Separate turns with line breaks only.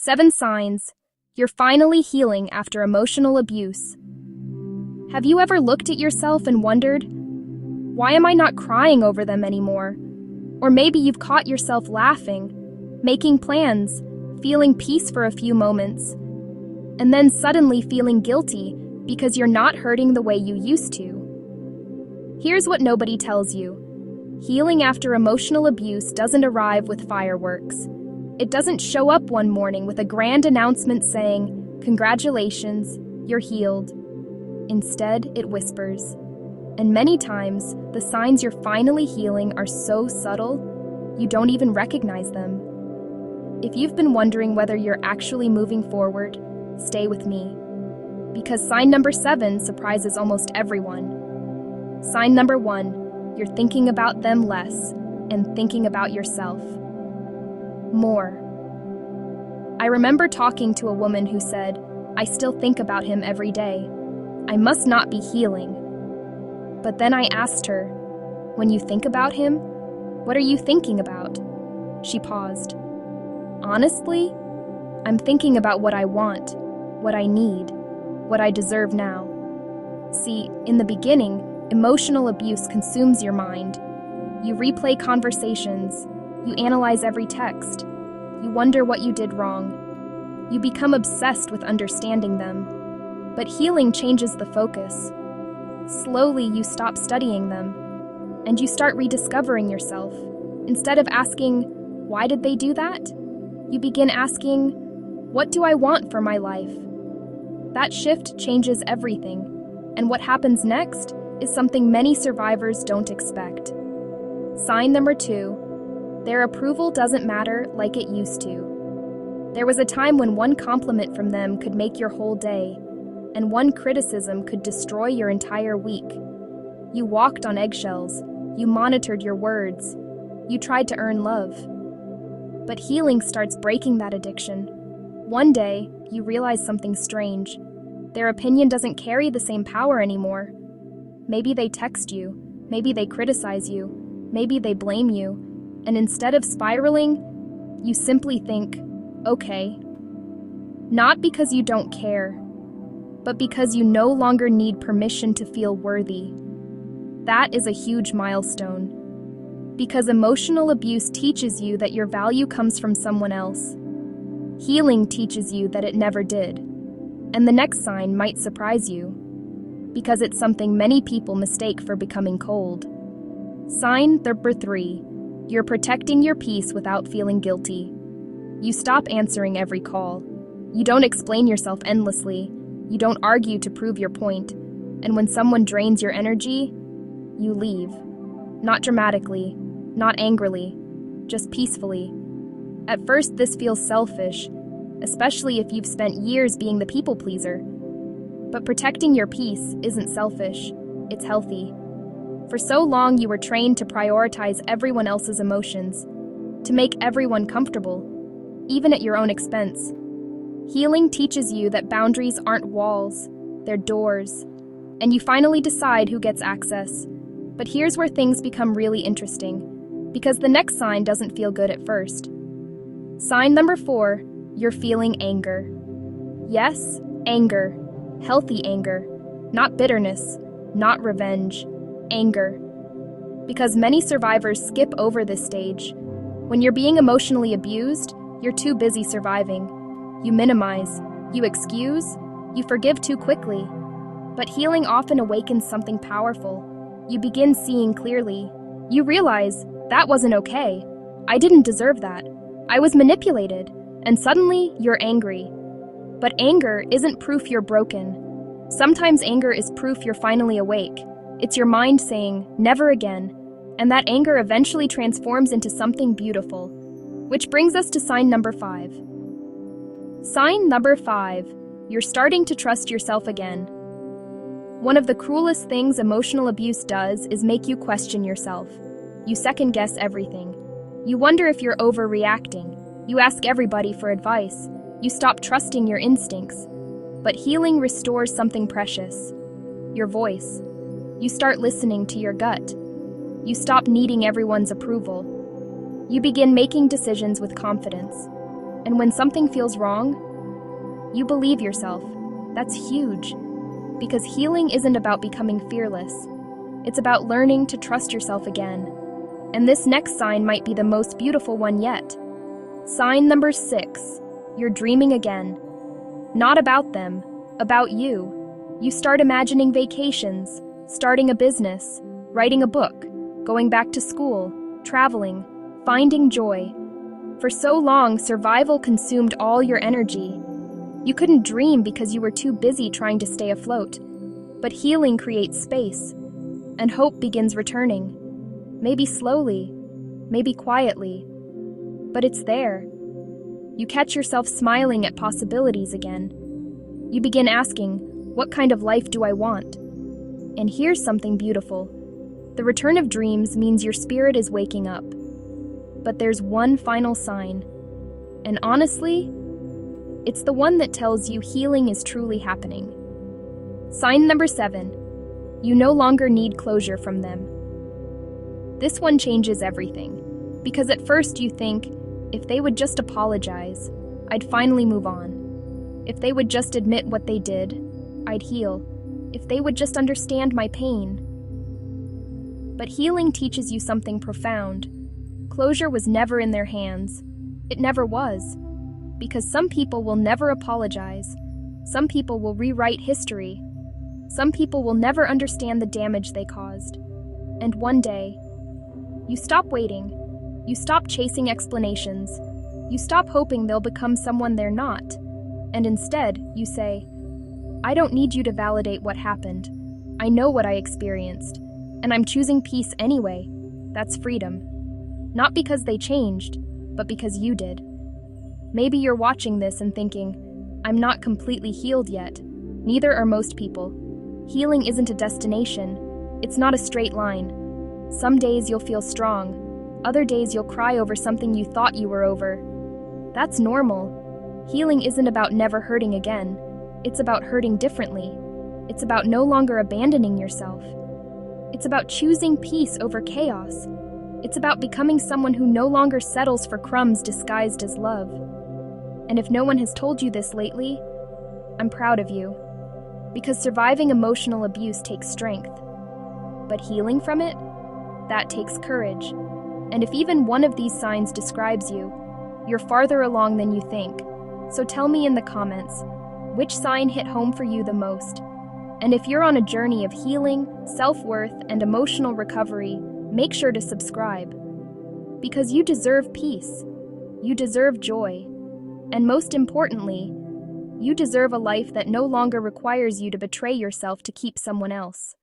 7 signs you're finally healing after emotional abuse. Have you ever looked at yourself and wondered, why am I not crying over them anymore? Or maybe you've caught yourself laughing, making plans, feeling peace for a few moments, and then suddenly feeling guilty because you're not hurting the way you used to. Here's what nobody tells you. Healing after emotional abuse doesn't arrive with fireworks. It doesn't show up one morning with a grand announcement saying, "Congratulations, you're healed." Instead, it whispers. And many times, the signs you're finally healing are so subtle, you don't even recognize them. If you've been wondering whether you're actually moving forward, stay with me. Because sign number 7 surprises almost everyone. Sign number 1, you're thinking about them less and thinking about yourself more. I remember talking to a woman who said, "I still think about him every day. I must not be healing." But then I asked her, "When you think about him, what are you thinking about?" She paused. "Honestly, I'm thinking about what I want, what I need, what I deserve now." See, in the beginning, emotional abuse consumes your mind. You replay conversations, you analyze every text, you wonder what you did wrong. You become obsessed with understanding them. But healing changes the focus. Slowly, you stop studying them, and you start rediscovering yourself. Instead of asking, "Why did they do that?" you begin asking, "What do I want for my life?" That shift changes everything, and what happens next is something many survivors don't expect. Sign number 2, their approval doesn't matter like it used to. There was a time when one compliment from them could make your whole day, and one criticism could destroy your entire week. You walked on eggshells, you monitored your words, you tried to earn love. But healing starts breaking that addiction. One day, you realize something strange. Their opinion doesn't carry the same power anymore. Maybe they text you, maybe they criticize you, maybe they blame you, and instead of spiraling, you simply think, "Okay." Not because you don't care, but because you no longer need permission to feel worthy. That is a huge milestone. Because emotional abuse teaches you that your value comes from someone else. Healing teaches you that it never did. And the next sign might surprise you, because it's something many people mistake for becoming cold. Sign number 3, you're protecting your peace without feeling guilty. You stop answering every call. You don't explain yourself endlessly. You don't argue to prove your point. And when someone drains your energy, you leave. Not dramatically, not angrily, just peacefully. At first, this feels selfish, especially if you've spent years being the people pleaser. But protecting your peace isn't selfish, it's healthy. For so long, you were trained to prioritize everyone else's emotions, to make everyone comfortable, even at your own expense. Healing teaches you that boundaries aren't walls, they're doors, and you finally decide who gets access. But here's where things become really interesting, because the next sign doesn't feel good at first. Sign number 4, you're feeling anger. Yes, anger. Healthy anger. Not bitterness. Not revenge. Anger. Because many survivors skip over this stage. When you're being emotionally abused, you're too busy surviving. You minimize. You excuse. You forgive too quickly. But healing often awakens something powerful. You begin seeing clearly. You realize, that wasn't okay. I didn't deserve that. I was manipulated. And suddenly, you're angry. But anger isn't proof you're broken. Sometimes anger is proof you're finally awake. It's your mind saying, "Never again." And that anger eventually transforms into something beautiful. Which brings us to sign number 5. Sign number 5, you're starting to trust yourself again. One of the cruelest things emotional abuse does is make you question yourself. You second-guess everything. You wonder if you're overreacting. You ask everybody for advice. You stop trusting your instincts. But healing restores something precious. Your voice. You start listening to your gut. You stop needing everyone's approval. You begin making decisions with confidence. And when something feels wrong, you believe yourself. That's huge. Because healing isn't about becoming fearless. It's about learning to trust yourself again. And this next sign might be the most beautiful one yet. Sign number 6. You're dreaming again. Not about them, about you. You start imagining vacations, starting a business, writing a book, going back to school, traveling, finding joy. For so long, survival consumed all your energy. You couldn't dream because you were too busy trying to stay afloat. But healing creates space, and hope begins returning. Maybe slowly, maybe quietly, but it's there. You catch yourself smiling at possibilities again. You begin asking, what kind of life do I want? And here's something beautiful. The return of dreams means your spirit is waking up. But there's one final sign. And honestly, it's the one that tells you healing is truly happening. Sign number 7. You no longer need closure from them. This one changes everything. Because at first you think, if they would just apologize, I'd finally move on. If they would just admit what they did, I'd heal. If they would just understand my pain. But healing teaches you something profound. Closure was never in their hands. It never was. Because some people will never apologize. Some people will rewrite history. Some people will never understand the damage they caused. And one day, you stop waiting. You stop chasing explanations. You stop hoping they'll become someone they're not. And instead, you say, I don't need you to validate what happened. I know what I experienced. And I'm choosing peace anyway. That's freedom. Not because they changed, but because you did. Maybe you're watching this and thinking, I'm not completely healed yet. Neither are most people. Healing isn't a destination. It's not a straight line. Some days you'll feel strong. Other days you'll cry over something you thought you were over. That's normal. Healing isn't about never hurting again. It's about hurting differently. It's about no longer abandoning yourself. It's about choosing peace over chaos. It's about becoming someone who no longer settles for crumbs disguised as love. And if no one has told you this lately, I'm proud of you. Because surviving emotional abuse takes strength. But healing from it? That takes courage. And if even one of these signs describes you, you're farther along than you think. So tell me in the comments, which sign hit home for you the most? And if you're on a journey of healing, self-worth, and emotional recovery, make sure to subscribe. Because you deserve peace. You deserve joy. And most importantly, you deserve a life that no longer requires you to betray yourself to keep someone else.